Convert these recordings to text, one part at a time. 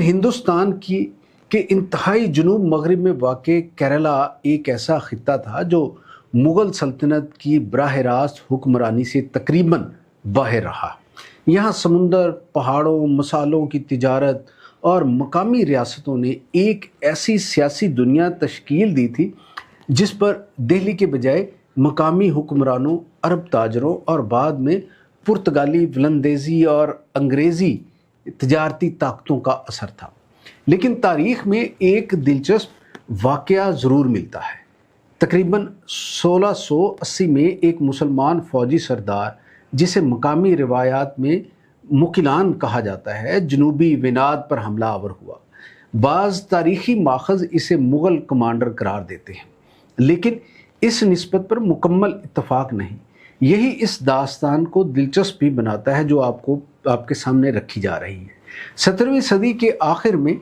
ہندوستان کی کے انتہائی جنوب مغرب میں واقع کیرلا ایک ایسا خطہ تھا جو مغل سلطنت کی براہ راست حکمرانی سے تقریباً باہر رہا۔ یہاں سمندر، پہاڑوں، مسالوں کی تجارت اور مقامی ریاستوں نے ایک ایسی سیاسی دنیا تشکیل دی تھی جس پر دہلی کے بجائے مقامی حکمرانوں، عرب تاجروں اور بعد میں پرتگالی، ولندیزی اور انگریزی تجارتی طاقتوں کا اثر تھا۔ لیکن تاریخ میں ایک دلچسپ واقعہ ضرور ملتا ہے۔ تقریباً 1680 میں ایک مسلمان فوجی سردار جسے مقامی روایات میں مکیلان کہا جاتا ہے، جنوبی وناد پر حملہ آور ہوا۔ بعض تاریخی ماخذ اسے مغل کمانڈر قرار دیتے ہیں، لیکن اس نسبت پر مکمل اتفاق نہیں۔ یہی اس داستان کو دلچسپ بھی بناتا ہے جو آپ کے سامنے رکھی جا رہی ہے۔ 17ویں صدی کے آخر میں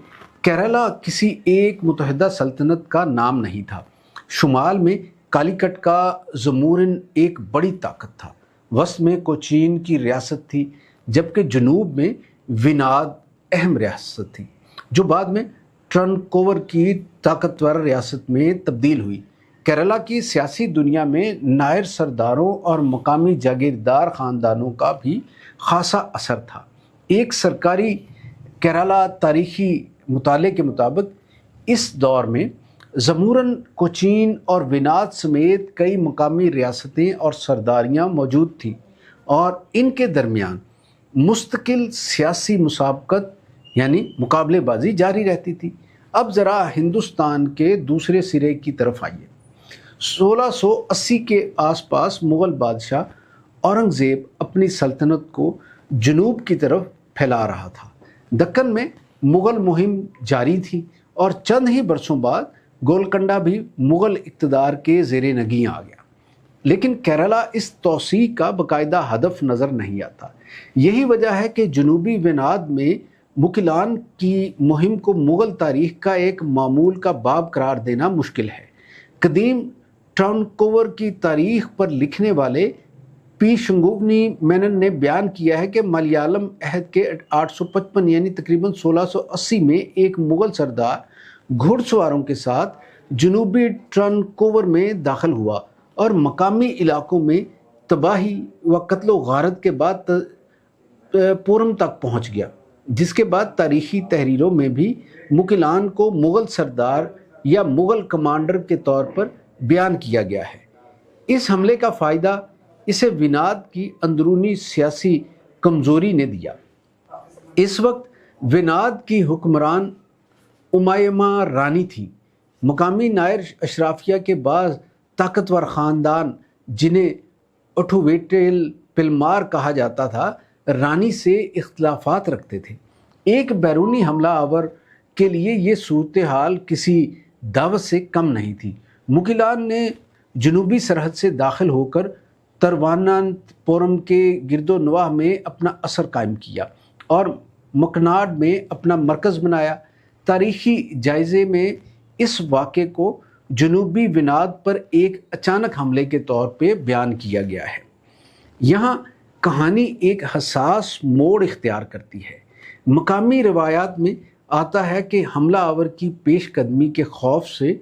کیرلا کسی ایک متحدہ سلطنت کا نام نہیں تھا۔ شمال میں کالیکٹ کا زمورن ایک بڑی طاقت تھا، وسط میں کوچین کی ریاست تھی، جبکہ جنوب میں وناد اہم ریاست تھی جو بعد میں ٹرنکوور کی طاقتور ریاست میں تبدیل ہوئی۔ کیرلا کی سیاسی دنیا میں نائر سرداروں اور مقامی جاگیردار خاندانوں کا بھی خاصا اثر تھا۔ ایک سرکاری کیرلا تاریخی مطالعے کے مطابق اس دور میں زمورن، کوچین اور وناد سمیت کئی مقامی ریاستیں اور سرداریاں موجود تھیں اور ان کے درمیان مستقل سیاسی مسابقت یعنی مقابلے بازی جاری رہتی تھی۔ اب ذرا ہندوستان کے دوسرے سرے کی طرف آئیے۔ 1680 کے آس پاس مغل بادشاہ اورنگزیب اپنی سلطنت کو جنوب کی طرف پھیلا رہا تھا۔ دکن میں مغل مہم جاری تھی اور چند ہی برسوں بعد گولکنڈہ بھی مغل اقتدار کے زیر نگیں آ گیا۔ لیکن کیرلا اس توسیع کا باقاعدہ ہدف نظر نہیں آتا۔ یہی وجہ ہے کہ جنوبی وناد میں مکیلان کی مہم کو مغل تاریخ کا ایک معمول کا باب قرار دینا مشکل ہے۔ قدیم ٹرنکوور کی تاریخ پر لکھنے والے پی شنگوگنی مینن نے بیان کیا ہے کہ ملیالم عہد کے 855 یعنی تقریباً 1680 میں ایک مغل سردار گھڑ سواروں کے ساتھ جنوبی ٹرنکوور میں داخل ہوا اور مقامی علاقوں میں تباہی و قتل و غارت کے بعد پورم تک پہنچ گیا، جس کے بعد تاریخی تحریروں میں بھی مکیلان کو مغل سردار یا مغل کمانڈر کے طور پر بیان کیا گیا ہے۔ اس حملے کا فائدہ اسے وناد کی اندرونی سیاسی کمزوری نے دیا۔ اس وقت وناد کی حکمران امایما رانی تھی۔ مقامی نائر اشرافیہ کے بعض طاقتور خاندان جنہیں اٹھوویٹل پلمار کہا جاتا تھا، رانی سے اختلافات رکھتے تھے۔ ایک بیرونی حملہ آور کے لیے یہ صورتحال کسی دعوت سے کم نہیں تھی۔ مکیلان نے جنوبی سرحد سے داخل ہو کر ترواننتپورم کے گرد و نواح میں اپنا اثر قائم کیا اور مکناڈ میں اپنا مرکز بنایا۔ تاریخی جائزے میں اس واقعے کو جنوبی وناد پر ایک اچانک حملے کے طور پہ بیان کیا گیا ہے۔ یہاں کہانی ایک حساس موڑ اختیار کرتی ہے۔ مقامی روایات میں آتا ہے کہ حملہ آور کی پیش قدمی کے خوف سے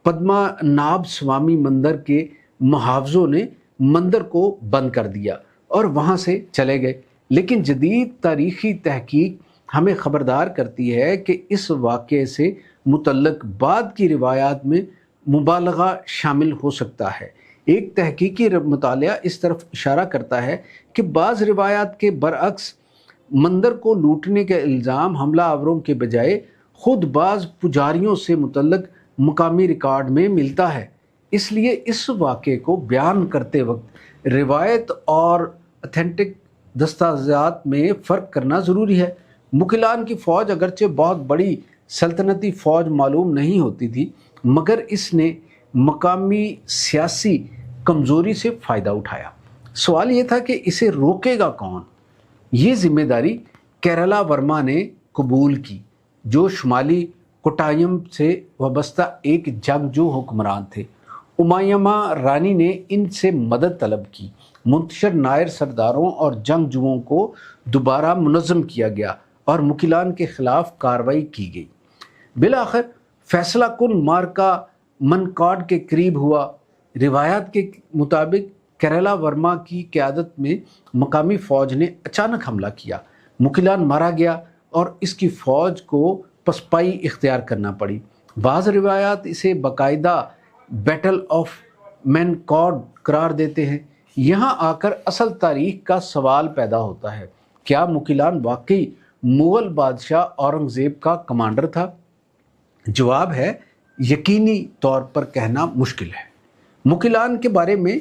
پدما ناب سوامی مندر کے محافظوں نے مندر کو بند کر دیا اور وہاں سے چلے گئے۔ لیکن جدید تاریخی تحقیق ہمیں خبردار کرتی ہے کہ اس واقعے سے متعلق بعد کی روایات میں مبالغہ شامل ہو سکتا ہے۔ ایک تحقیقی مطالعہ اس طرف اشارہ کرتا ہے کہ بعض روایات کے برعکس مندر کو لوٹنے کے الزام حملہ آوروں کے بجائے خود بعض پجاریوں سے متعلق مقامی ریکارڈ میں ملتا ہے۔ اس لیے اس واقعے کو بیان کرتے وقت روایت اور اتھینٹک دستاویزات میں فرق کرنا ضروری ہے۔ مکیلان کی فوج اگرچہ بہت بڑی سلطنتی فوج معلوم نہیں ہوتی تھی، مگر اس نے مقامی سیاسی کمزوری سے فائدہ اٹھایا۔ سوال یہ تھا کہ اسے روکے گا کون؟ یہ ذمہ داری کیرلا ورما نے قبول کی، جو شمالی کوٹایم سے وابستہ ایک جنگجو حکمران تھے۔ امایما رانی نے ان سے مدد طلب کی۔ منتشر نائر سرداروں اور جنگجوؤں کو دوبارہ منظم کیا گیا اور مکیلان کے خلاف کارروائی کی گئی۔ بالآخر فیصلہ کن مارکا منکاڈ کے قریب ہوا۔ روایات کے مطابق کیرلا ورما کی قیادت میں مقامی فوج نے اچانک حملہ کیا، مکیلان مارا گیا اور اس کی فوج کو پسپائی اختیار کرنا پڑی۔ بعض روایات اسے باقاعدہ بیٹل آف مینکاڈ قرار دیتے ہیں۔ یہاں آ کر اصل تاریخ کا سوال پیدا ہوتا ہے، کیا مکیلان واقعی مغل بادشاہ اورنگزیب کا کمانڈر تھا؟ جواب ہے یقینی طور پر کہنا مشکل ہے۔ مکیلان کے بارے میں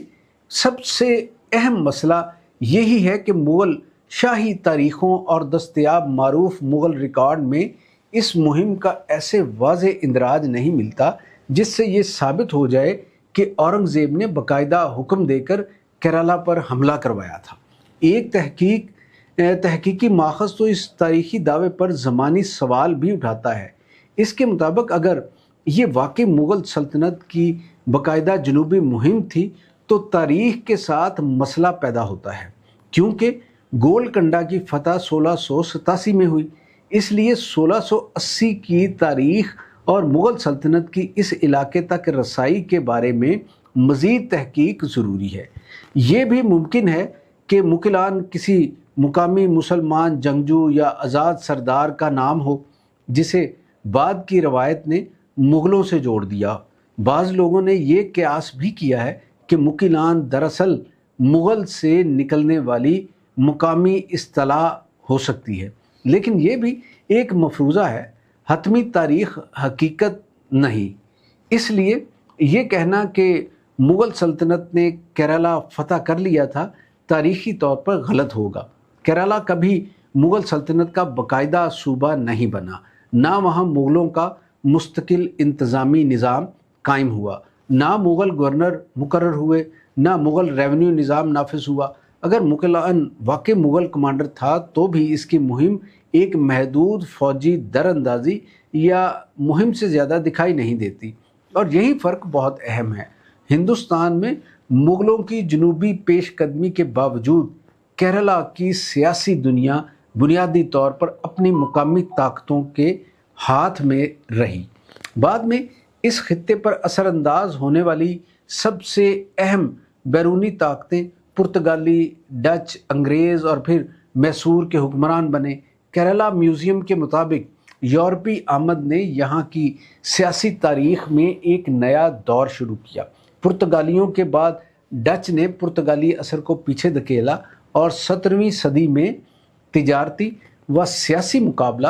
سب سے اہم مسئلہ یہی ہے کہ مغل شاہی تاریخوں اور دستیاب معروف مغل ریکارڈ میں اس مہم کا ایسے واضح اندراج نہیں ملتا جس سے یہ ثابت ہو جائے کہ اورنگزیب نے باقاعدہ حکم دے کر کیرلا پر حملہ کروایا تھا۔ ایک تحقیقی ماخذ تو اس تاریخی دعوے پر زمانی سوال بھی اٹھاتا ہے۔ اس کے مطابق اگر یہ واقعی مغل سلطنت کی باقاعدہ جنوبی مہم تھی تو تاریخ کے ساتھ مسئلہ پیدا ہوتا ہے، کیونکہ گولکنڈہ کی فتح 1687 میں ہوئی، اس لیے 1680 کی تاریخ اور مغل سلطنت کی اس علاقے تک رسائی کے بارے میں مزید تحقیق ضروری ہے۔ یہ بھی ممکن ہے کہ مکیلان کسی مقامی مسلمان جنگجو یا آزاد سردار کا نام ہو جسے بعد کی روایت نے مغلوں سے جوڑ دیا۔ بعض لوگوں نے یہ قیاس بھی کیا ہے کہ مکیلان دراصل مغل سے نکلنے والی مقامی اصطلاح ہو سکتی ہے، لیکن یہ بھی ایک مفروضہ ہے، حتمی تاریخ حقیقت نہیں۔ اس لیے یہ کہنا کہ مغل سلطنت نے کیرلا فتح کر لیا تھا تاریخی طور پر غلط ہوگا۔ کیرلا کبھی مغل سلطنت کا باقاعدہ صوبہ نہیں بنا، نہ وہاں مغلوں کا مستقل انتظامی نظام قائم ہوا، نہ مغل گورنر مقرر ہوئے، نہ مغل ریونیو نظام نافذ ہوا۔ اگر مکیلان واقعی مغل کمانڈر تھا تو بھی اس کی مہم ایک محدود فوجی در اندازی یا مہم سے زیادہ دکھائی نہیں دیتی، اور یہی فرق بہت اہم ہے۔ ہندوستان میں مغلوں کی جنوبی پیش قدمی کے باوجود کیرلا کی سیاسی دنیا بنیادی طور پر اپنی مقامی طاقتوں کے ہاتھ میں رہی۔ بعد میں اس خطے پر اثر انداز ہونے والی سب سے اہم بیرونی طاقتیں پرتگالی، ڈچ، انگریز اور پھر میسور کے حکمران بنے۔ کیرلا میوزیم کے مطابق یورپی آمد نے یہاں کی سیاسی تاریخ میں ایک نیا دور شروع کیا۔ پرتگالیوں کے بعد ڈچ نے پرتگالی اثر کو پیچھے دھکیلا اور 17ویں صدی میں تجارتی و سیاسی مقابلہ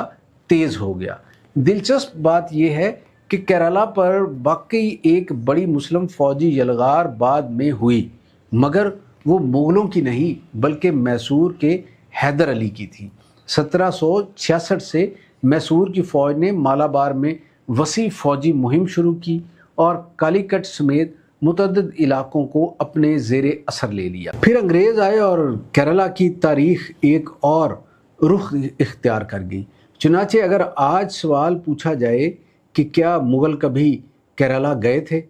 تیز ہو گیا۔ دلچسپ بات یہ ہے کہ کیرلا پر واقعی ایک بڑی مسلم فوجی یلغار بعد میں ہوئی، مگر وہ مغلوں کی نہیں بلکہ میسور کے حیدر علی کی تھی۔ 1766 سے میسور کی فوج نے مالابار میں وسیع فوجی مہم شروع کی اور کالیکٹ سمیت متعدد علاقوں کو اپنے زیر اثر لے لیا۔ پھر انگریز آئے اور کیرلا کی تاریخ ایک اور رخ اختیار کر گئی۔ چنانچہ اگر آج سوال پوچھا جائے کہ کیا مغل کبھی کیرلا گئے تھے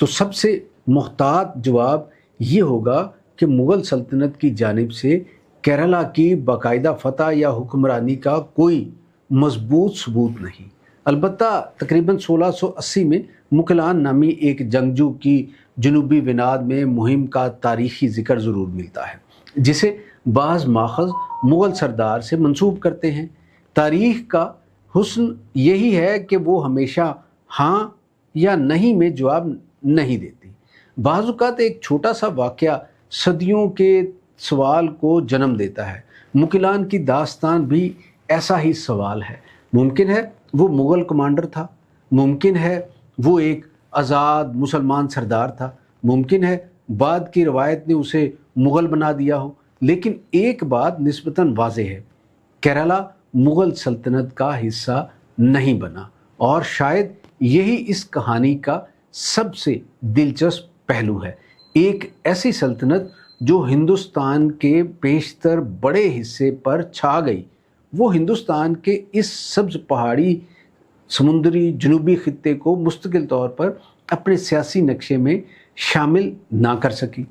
تو سب سے محتاط جواب یہ ہوگا کہ مغل سلطنت کی جانب سے کیرلا کی باقاعدہ فتح یا حکمرانی کا کوئی مضبوط ثبوت نہیں۔ البتہ تقریباً 1680 میں مکیلان نامی ایک جنگجو کی جنوبی وناد میں مہم کا تاریخی ذکر ضرور ملتا ہے، جسے بعض ماخذ مغل سردار سے منسوب کرتے ہیں۔ تاریخ کا حسن یہی ہے کہ وہ ہمیشہ ہاں یا نہیں میں جواب نہیں دیتی۔ بعض اوقات ایک چھوٹا سا واقعہ صدیوں کے سوال کو جنم دیتا ہے۔ مکیلان کی داستان بھی ایسا ہی سوال ہے۔ ممکن ہے وہ مغل کمانڈر تھا، ممکن ہے وہ ایک آزاد مسلمان سردار تھا، ممکن ہے بعد کی روایت نے اسے مغل بنا دیا ہو، لیکن ایک بات نسبتاً واضح ہے، کیرلا مغل سلطنت کا حصہ نہیں بنا، اور شاید یہی اس کہانی کا سب سے دلچسپ پہلو ہے۔ ایک ایسی سلطنت جو ہندوستان کے بیشتر بڑے حصے پر چھا گئی، وہ ہندوستان کے اس سبز پہاڑی سمندری جنوبی خطے کو مستقل طور پر اپنے سیاسی نقشے میں شامل نہ کر سکی۔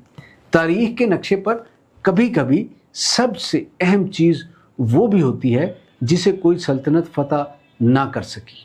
تاریخ کے نقشے پر کبھی کبھی سب سے اہم چیز وہ بھی ہوتی ہے جسے کوئی سلطنت فتح نہ کر سکی۔